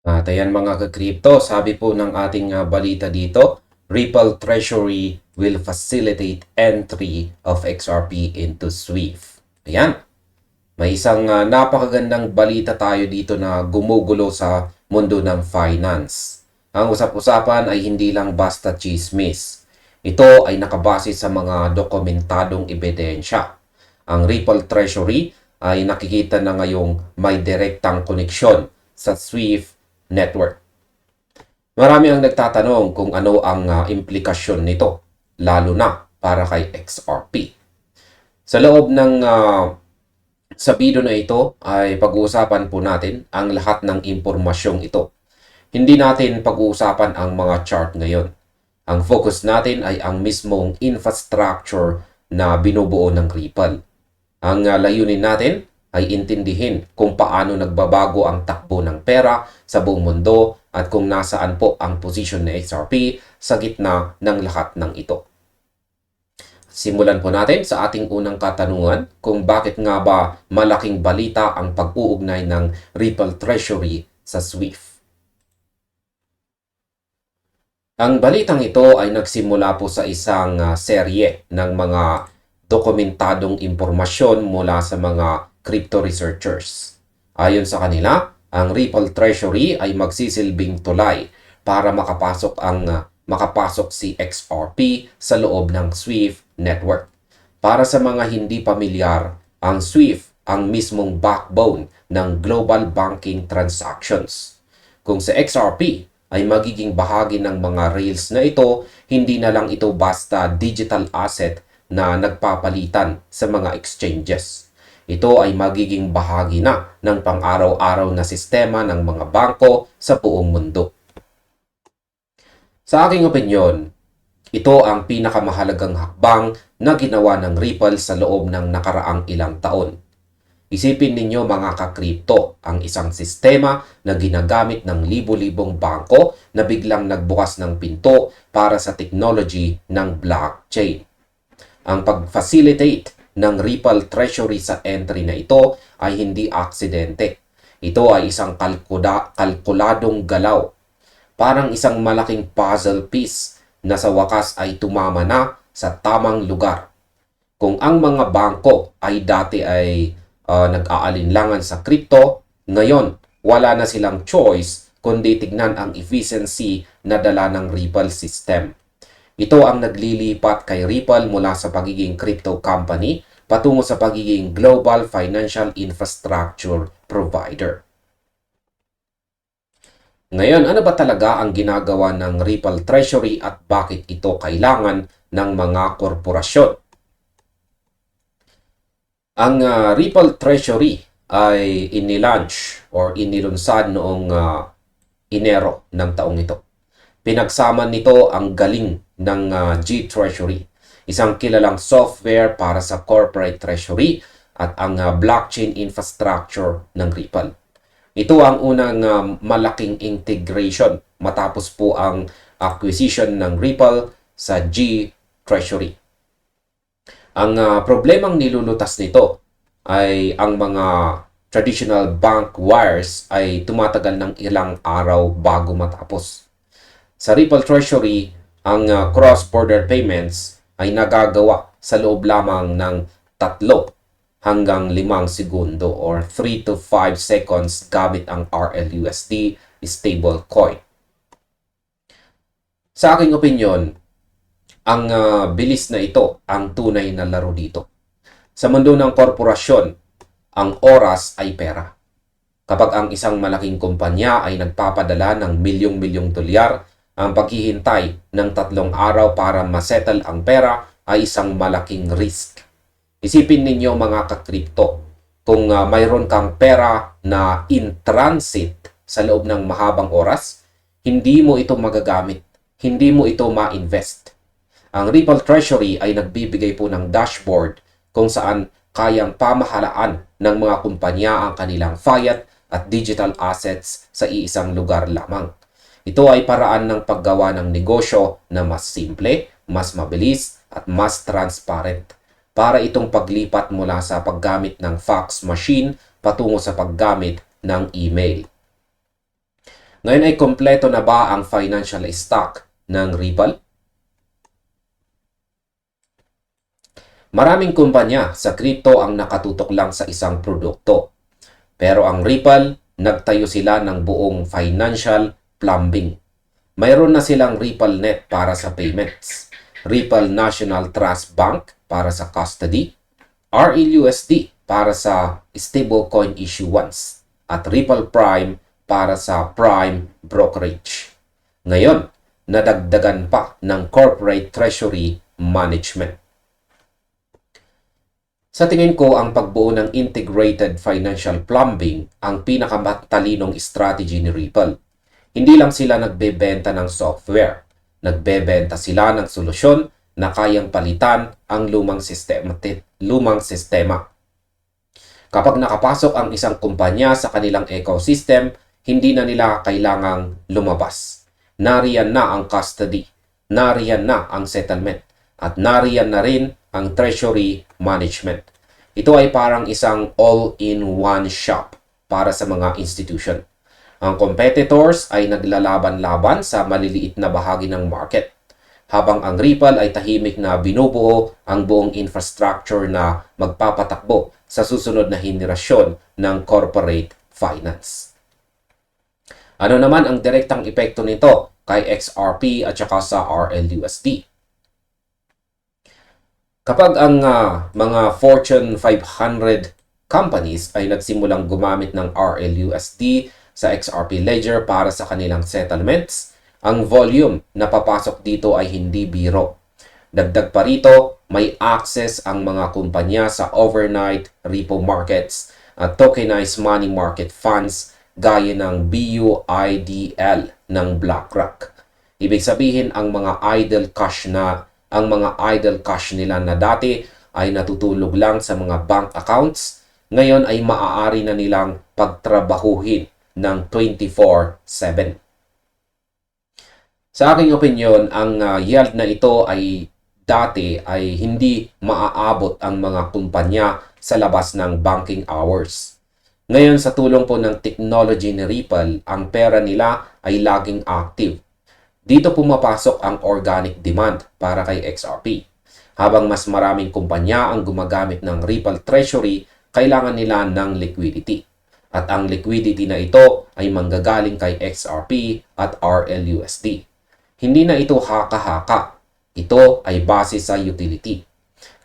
At ayan mga ka-crypto, sabi po ng ating balita dito, Ripple Treasury will facilitate entry of XRP into SWIFT. Ayan, may isang napakagandang balita tayo dito na gumugulo sa mundo ng finance. Ang usap-usapan ay hindi lang basta chismis. Ito ay nakabase sa mga dokumentadong ebidensya. Ang Ripple Treasury ay nakikita na ngayong may direktang koneksyon sa SWIFT network. Marami ang nagtatanong kung ano ang implikasyon nito, lalo na para kay XRP. Sa loob ng sa video na ito ay pag-uusapan po natin ang lahat ng impormasyong ito. Hindi natin pag-uusapan ang mga chart ngayon. Ang focus natin ay ang mismong infrastructure na binubuo ng Ripple. Ang layunin natin ay intindihin kung paano nagbabago ang takbo ng pera sa buong mundo at kung nasaan po ang posisyon ng XRP sa gitna ng lahat ng ito. Simulan po natin sa ating unang katanungan kung bakit nga ba malaking balita ang pag-uugnay ng Ripple Treasury sa SWIFT. Ang balitang ito ay nagsimula po sa isang serye ng mga dokumentadong impormasyon mula sa mga crypto researchers. Ayon sa kanila, ang Ripple Treasury ay magsisilbing tulay para makapasok si XRP sa loob ng SWIFT network. Para sa mga hindi pamilyar, ang SWIFT ang mismong backbone ng global banking transactions. Kung sa XRP ay magiging bahagi ng mga rails na ito, hindi na lang ito basta digital asset na nagpapalitan sa mga exchanges. Ito ay magiging bahagi na ng pang-araw-araw na sistema ng mga bangko sa buong mundo. Sa aking opinyon, ito ang pinakamahalagang hakbang na ginawa ng Ripple sa loob ng nakaraang ilang taon. Isipin ninyo mga ka-crypto, ang isang sistema na ginagamit ng libo-libong bangko na biglang nagbukas ng pinto para sa technology ng blockchain. Ang pag-facilitate ng Ripple Treasury sa entry na ito ay hindi aksidente. Ito ay isang kalkuladong galaw. Parang isang malaking puzzle piece na sa wakas ay tumama na sa tamang lugar. Kung ang mga bangko ay dati ay nag-aalinlangan sa crypto, ngayon wala na silang choice kundi tignan ang efficiency na dala ng Ripple system. Ito ang naglilipat kay Ripple mula sa pagiging crypto company patungo sa pagiging global financial infrastructure provider. Ngayon, ano ba talaga ang ginagawa ng Ripple Treasury at bakit ito kailangan ng mga korporasyon? Ang Ripple Treasury ay inilaunch or inilunsad noong Enero ng taong ito. Pinagsama nito ang galing ng G-Treasury, isang kilalang software para sa corporate treasury at ang blockchain infrastructure ng Ripple. Ito ang unang malaking integration matapos po ang acquisition ng Ripple sa G-Treasury. Ang problemang nilulutas nito ay ang mga traditional bank wires ay tumatagal ng ilang araw bago matapos. Sa Ripple Treasury, ang cross-border payments ay nagagawa sa loob lamang ng 3 hanggang 5 segundo or 3 to 5 seconds gamit ang RLUSD stablecoin. Sa aking opinyon, ang bilis na ito ang tunay na laro dito. Sa mundo ng korporasyon, ang oras ay pera. Kapag ang isang malaking kumpanya ay nagpapadala ng milyong-milyong dolyar, ang paghihintay ng 3 araw para masettle ang pera ay isang malaking risk. Isipin ninyo mga ka-crypto, kung mayroon kang pera na in transit sa loob ng mahabang oras, hindi mo ito magagamit, hindi mo ito ma-invest. Ang Ripple Treasury ay nagbibigay po ng dashboard kung saan kayang pamahalaan ng mga kumpanya ang kanilang fiat at digital assets sa iisang lugar lamang. Ito ay paraan ng paggawa ng negosyo na mas simple, mas mabilis at mas transparent. Para itong paglipat mula sa paggamit ng fax machine patungo sa paggamit ng email. Ngayon ay kompleto na ba ang financial stock ng Ripple? Maraming kumpanya sa crypto ang nakatutok lang sa isang produkto. Pero ang Ripple, nagtayo sila ng buong financial plumbing. Mayroon na silang RippleNet para sa payments, Ripple National Trust Bank para sa custody, RLUSD para sa stablecoin issuance, at Ripple Prime para sa prime brokerage. Ngayon, nadagdagan pa ng corporate treasury management. Sa tingin ko, ang pagbuo ng integrated financial plumbing ang pinakamatalinong strategy ni Ripple. Hindi lang sila nagbebenta ng software, nagbebenta sila ng solusyon na kayang palitan ang lumang sistema. Kapag nakapasok ang isang kumpanya sa kanilang ecosystem, hindi na nila kailangang lumabas. Nariyan na ang custody, nariyan na ang settlement, at nariyan na rin ang treasury management. Ito ay parang isang all-in-one shop para sa mga institution. Ang competitors ay naglalaban-laban sa maliliit na bahagi ng market, habang ang Ripple ay tahimik na binubuo ang buong infrastructure na magpapatakbo sa susunod na henerasyon ng corporate finance. Ano naman ang direktang epekto nito kay XRP at saka sa RLUSD? Kapag ang mga Fortune 500 companies ay nagsimulang gumamit ng RLUSD sa XRP Ledger para sa kanilang settlements, ang volume na papasok dito ay hindi biro. Dagdag pa rito, may access ang mga kumpanya sa overnight repo markets at tokenized money market funds gaya ng BUIDL ng BlackRock. Ibig sabihin, ang mga idle cash nila na dati ay natutulog lang sa mga bank accounts, ngayon ay maaari na nilang pagtrabahuhin ng 24/7. Sa aking opinyon, ang yield na ito ay dati ay hindi maaabot ang mga kumpanya sa labas ng banking hours. Ngayon, sa tulong po ng technology ni Ripple, ang pera nila ay laging active. Dito pumapasok ang organic demand para kay XRP. Habang mas maraming kumpanya ang gumagamit ng Ripple Treasury, kailangan nila ng liquidity. At ang liquidity na ito ay manggagaling kay XRP at RLUSD. Hindi na ito haka-haka. Ito ay base sa utility.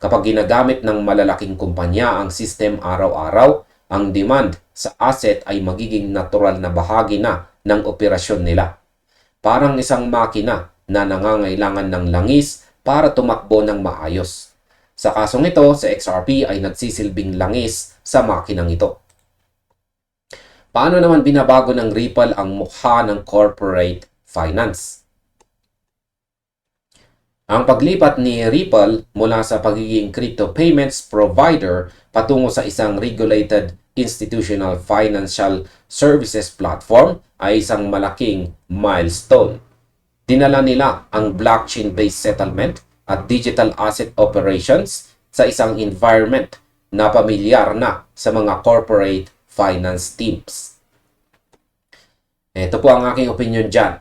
Kapag ginagamit ng malalaking kumpanya ang system araw-araw, ang demand sa asset ay magiging natural na bahagi na ng operasyon nila. Parang isang makina na nangangailangan ng langis para tumakbo ng maayos. Sa kasong ito, sa XRP ay nagsisilbing langis sa makinang ito. Paano naman binabago ng Ripple ang mukha ng corporate finance? Ang paglipat ni Ripple mula sa pagiging crypto payments provider patungo sa isang regulated institutional financial services platform ay isang malaking milestone. Dinala nila ang blockchain-based settlement at digital asset operations sa isang environment na pamilyar na sa mga corporate finance teams. Ito po ang aking opinion dyan.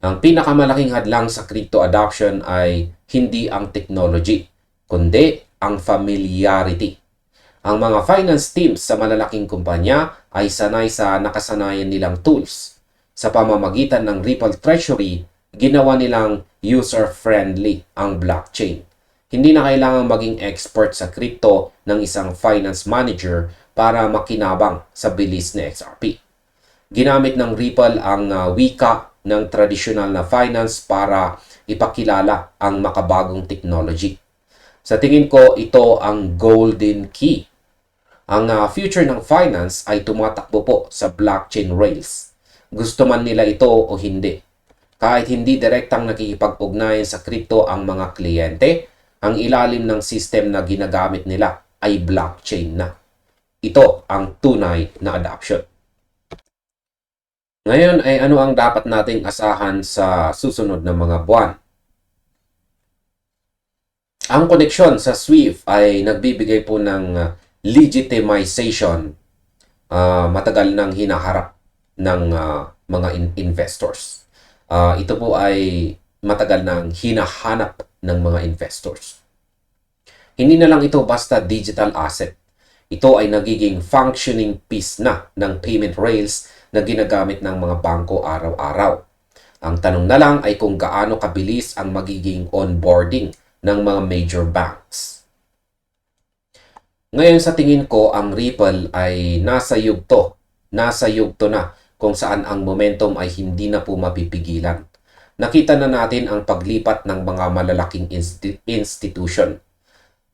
Ang pinakamalaking hadlang sa crypto adoption ay hindi ang technology, kundi ang familiarity. Ang mga finance teams sa malalaking kumpanya ay sanay sa nakasanayan nilang tools. Sa pamamagitan ng Ripple Treasury, ginawa nilang user-friendly ang blockchain. Hindi na kailangang maging expert sa crypto ng isang finance manager para makinabang sa bilis ni XRP. Ginamit ng Ripple ang wika ng tradisyonal na finance para ipakilala ang makabagong technology. Sa tingin ko, ito ang golden key. Ang future ng finance ay tumatakbo po sa blockchain rails. Gusto man nila ito o hindi. Kahit hindi direktang nakikipag-ugnayan sa crypto ang mga kliyente, ang ilalim ng system na ginagamit nila ay blockchain na. Ito ang tunay na adoption. Ngayon ay ano ang dapat nating asahan sa susunod na mga buwan? Ang koneksyon sa SWIFT ay nagbibigay po ng legitimization. Matagal nang hinaharap ng mga investors. Ito po ay matagal nang hinahanap ng mga investors. Hindi na lang ito basta digital asset. Ito ay nagiging functioning piece na ng payment rails na ginagamit ng mga bangko araw-araw. Ang tanong na lang ay kung gaano kabilis ang magiging onboarding ng mga major banks. Ngayon sa tingin ko, ang Ripple ay nasa yugto na kung saan ang momentum ay hindi na po mapipigilan. Nakita na natin ang paglipat ng mga malalaking institution.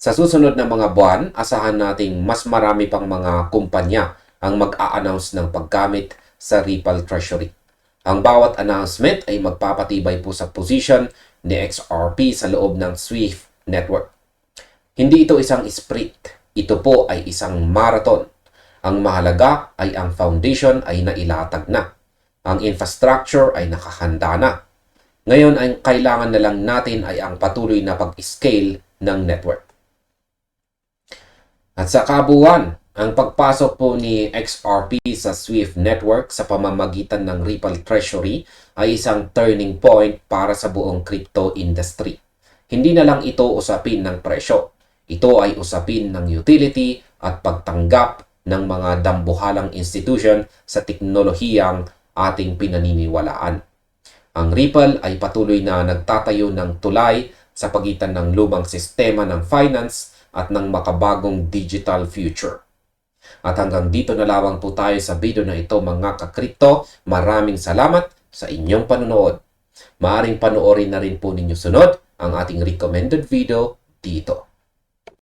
Sa susunod na mga buwan, asahan nating mas marami pang mga kumpanya ang mag-a-announce ng paggamit sa Ripple Treasury. Ang bawat announcement ay magpapatibay po sa position ni XRP sa loob ng SWIFT network. Hindi ito isang sprint, ito po ay isang marathon. Ang mahalaga ay ang foundation ay nailatag na. Ang infrastructure ay nakahanda na. Ngayon ang kailangan na lang natin ay ang patuloy na pag-scale ng network. At sa kabuuan, ang pagpasok po ni XRP sa SWIFT network sa pamamagitan ng Ripple Treasury ay isang turning point para sa buong crypto industry. Hindi na lang ito usapin ng presyo. Ito ay usapin ng utility at pagtanggap ng mga dambuhalang institution sa teknolohiyang ating pinaniniwalaan. Ang Ripple ay patuloy na nagtatayo ng tulay sa pagitan ng lumang sistema ng finance at ng makabagong digital future. At hanggang dito na lamang po tayo sa video na ito mga ka-crypto. Maraming salamat sa inyong panonood. Maaring panoorin na rin po ninyo sunod ang ating recommended video dito.